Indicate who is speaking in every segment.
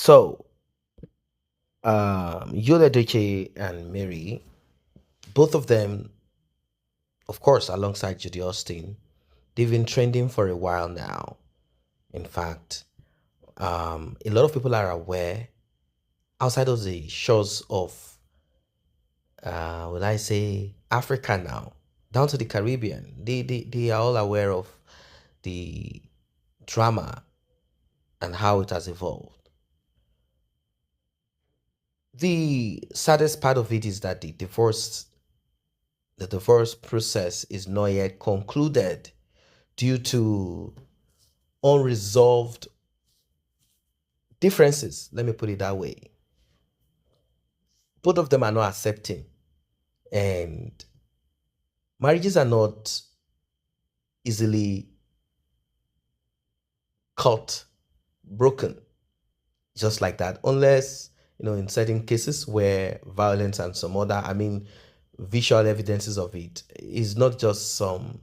Speaker 1: So, Edochie and Mary, both of them, of course, alongside Judy Austin, they've been trending for a while now. In fact, a lot of people are aware outside of the shores of, will I say, Africa now, down to the Caribbean. They are all aware of the drama and how it has evolved. The saddest part of it is that the divorce process is not yet concluded due to unresolved differences. Let me put it that way. Both of them are not accepting, and marriages are not easily cut, broken, just like that, unless, in certain cases where violence and some other, visual evidences of it is not just some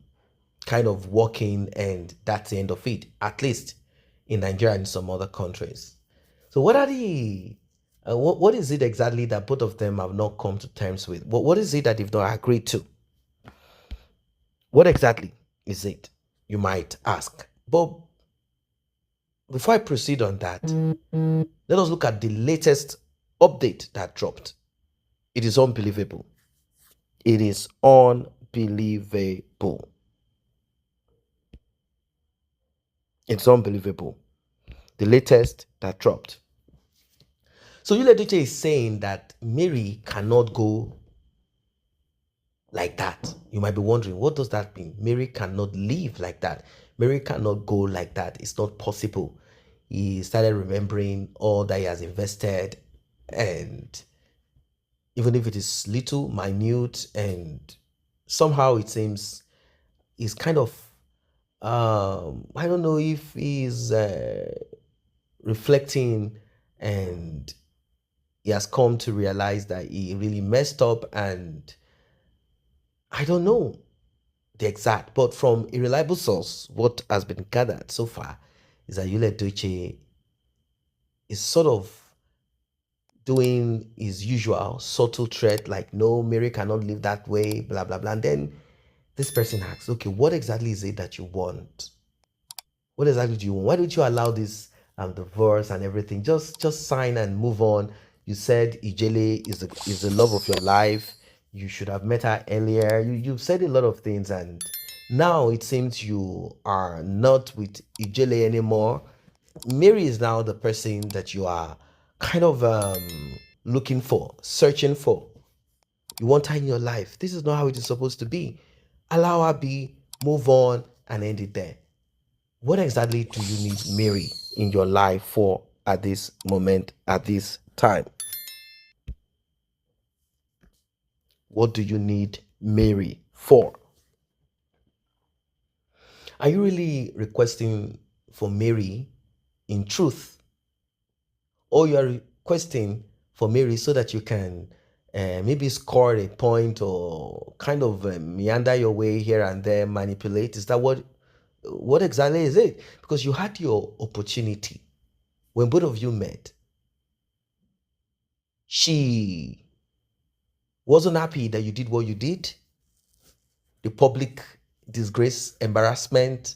Speaker 1: kind of walking and that's the end of it, at least in Nigeria and some other countries. So what are the what is it exactly that both of them have not come to terms with? What is it that they've not agreed to? What exactly is it, you might ask? But before I proceed on that, let us look at the latest update that dropped. It is unbelievable. It is unbelievable. It's unbelievable. The latest that dropped. So Edochie is saying that Mary cannot go like that. You might be wondering, what does that mean? Mary cannot live like that. Mary cannot go like that. It's not possible. He started remembering all that he has invested, and even if it is little, minute, and somehow it seems he's kind of, I don't know if he's reflecting, and he has come to realize that he really messed up, and I don't know the exact, but from a reliable source, what has been gathered so far is that Edochie is sort of doing his usual subtle threat, like, no, Mary cannot live that way, blah, blah, blah. And then this person asks, okay, what exactly is it that you want? What exactly do you want? Why don't you allow this divorce and everything? Just sign and move on. You said Ijele is the love of your life. You should have met her earlier. You've said a lot of things, and now it seems you are not with Ijele anymore. Mary is now the person that you are kind of looking for, searching for. You want her in your life. This is not how it is supposed to be. Allow her be, move on, and end it there. What exactly do you need Mary in your life for at this moment, at this time? What do you need Mary for? Are you really requesting for Mary in truth? Or you are requesting for Mary so that you can maybe score a point or kind of meander your way here and there, manipulate? Is that what exactly is it? Because you had your opportunity when both of you met. She wasn't happy that you did what you did. The public disgrace, embarrassment,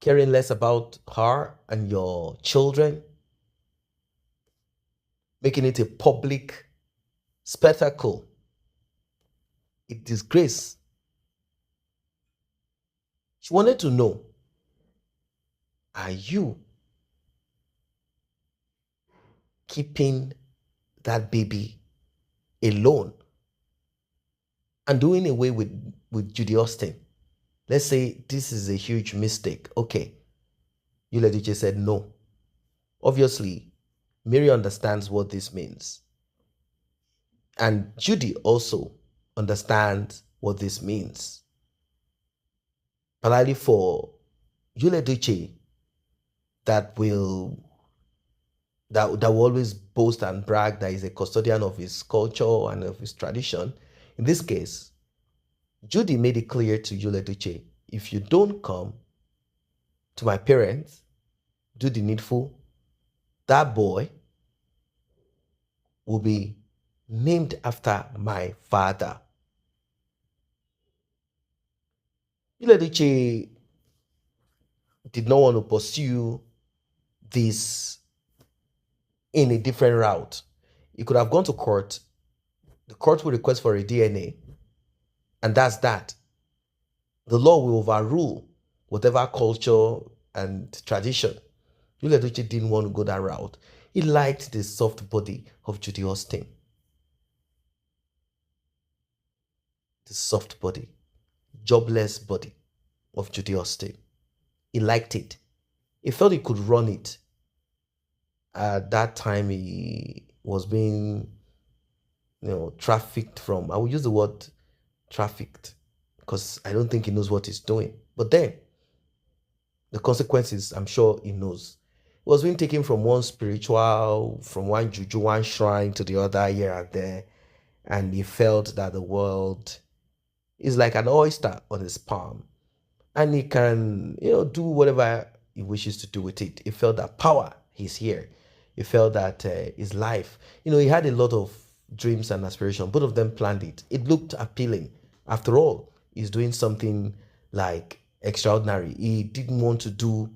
Speaker 1: caring less about her and your children, making it a public spectacle, a disgrace. She wanted to know, are you keeping that baby alone and doing away with Judy Austin? Let's say this is a huge mistake. Okay, Edochie said no. Obviously, Mary understands what this means. And Judy also understands what this means. Particularly for Edochie, that will always boast and brag that he's a custodian of his culture and of his tradition. In this case, Judy made it clear to Edochie, if you don't come to my parents, do the needful, that boy will be named after my father. Edochie did not want to pursue this in a different route. He could have gone to court. The court will request for a DNA, and that's that. The law will overrule whatever culture and tradition. Edochie didn't want to go that route. He liked the soft body of Judy Austin. The soft body, jobless body of Judy Austin. He liked it. He felt he could run it. At that time, he was being, trafficked from. I will use the word trafficked because I don't think he knows what he's doing. But then, the consequences, I'm sure he knows. He was being taken from one spiritual, from one juju, one shrine to the other here and there. And he felt that the world is like an oyster on his palm. And he can, do whatever he wishes to do with it. He felt that power is here. He felt that his life, he had a lot of dreams and aspirations. Both of them planned it. It looked appealing. After all, he's doing something like extraordinary. He didn't want to do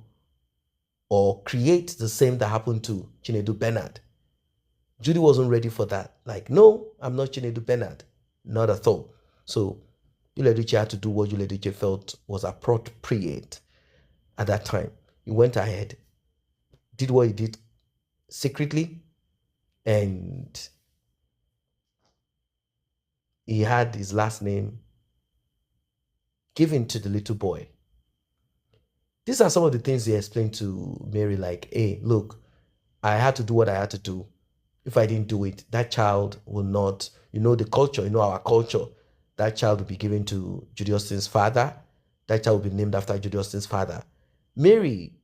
Speaker 1: or create the same that happened to Chinedu Bernard. Judy wasn't ready for that. Like, no, I'm not Chinedu Bernard. Not at all. So Edochie had to do what Edochie felt was appropriate at that time. He went ahead, did what he did secretly, and he had his last name given to the little boy. These are some of the things he explained to Mary, like, hey, look, I had to do what I had to do. If I didn't do it, that child will not, the culture, our culture, that child will be given to Judy Austin's father. That child will be named after Judy Austin's father. Mary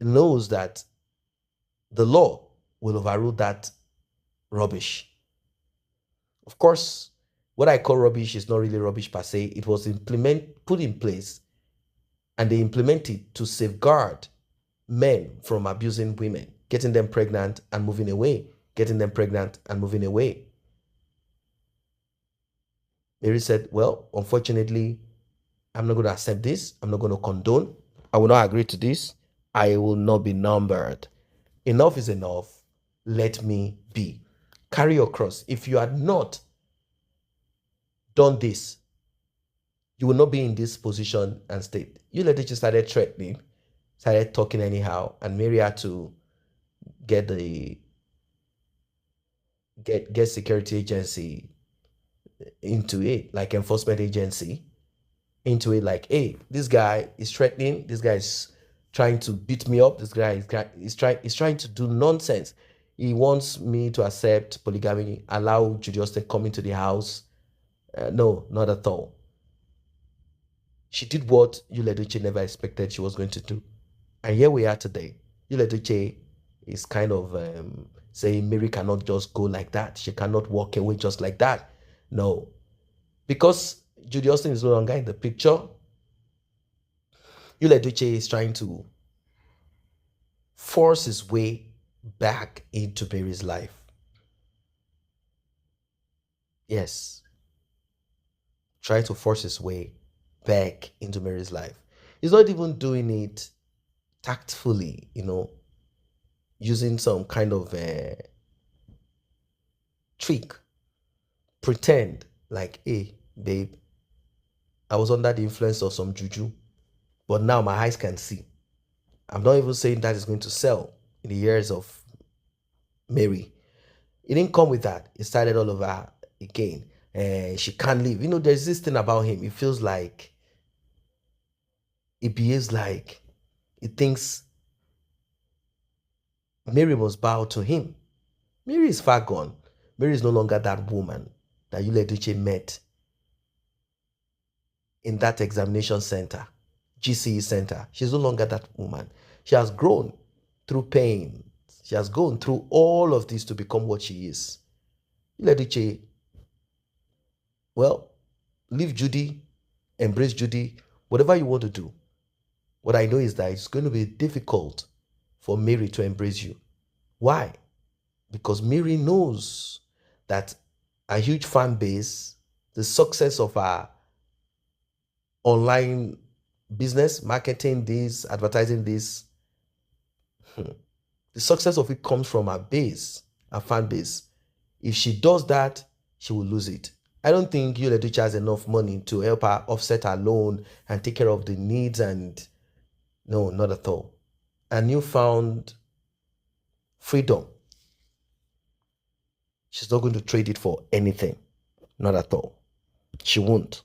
Speaker 1: knows that the law will overrule that rubbish. Of course, what I call rubbish is not really rubbish per se. It was put in place, and they implement it to safeguard men from abusing women, getting them pregnant and moving away, getting them pregnant and moving away. Mary said, well, unfortunately, I'm not going to accept this. I'm not going to condone. I will not agree to this. I will not be numbered. Enough is enough. Let me be. Carry your cross. If you had not done this, you will not be in this position and state. Edochie started threatening, started talking anyhow, and Mary had to get security agency into it, like enforcement agency into it, like, hey, this guy is threatening, this guy is trying to beat me up, this guy is trying to do nonsense. He wants me to accept polygamy, allow Judy Austin come into the house. No, not at all. She did what Edochie never expected she was going to do. And here we are today. Edochie is kind of saying Mary cannot just go like that. She cannot walk away just like that. No. Because Judy Austin is no longer in the picture, Edochie is trying to force his way back into Mary's life. Yes. Trying to force his way back into Mary's life. He's not even doing it tactfully, using some kind of trick, pretend like, hey, babe, I was under the influence of some juju, but now my eyes can see. I'm not even saying that is going to sell in the years of Mary. It didn't come with that. It started all over again. She can't leave. There's this thing about him. It feels like, it behaves like, it thinks Mary must bow to him. Mary is far gone. Mary is no longer that woman that Edochie met in that examination center, GCE center. She's no longer that woman. She has grown through pain. She has gone through all of this to become what she is. Edochie, well, leave Judy, embrace Judy, whatever you want to do. What I know is that it's going to be difficult for Mary to embrace you. Why? Because Mary knows that a huge fan base, the success of our online business, marketing this, advertising this, the success of it comes from her base, her fan base. If she does that, she will lose it. I don't think Edochie has enough money to help her offset her loan and take care of the needs, and no, not at all. A newfound freedom, she's not going to trade it for anything. Not at all. She won't.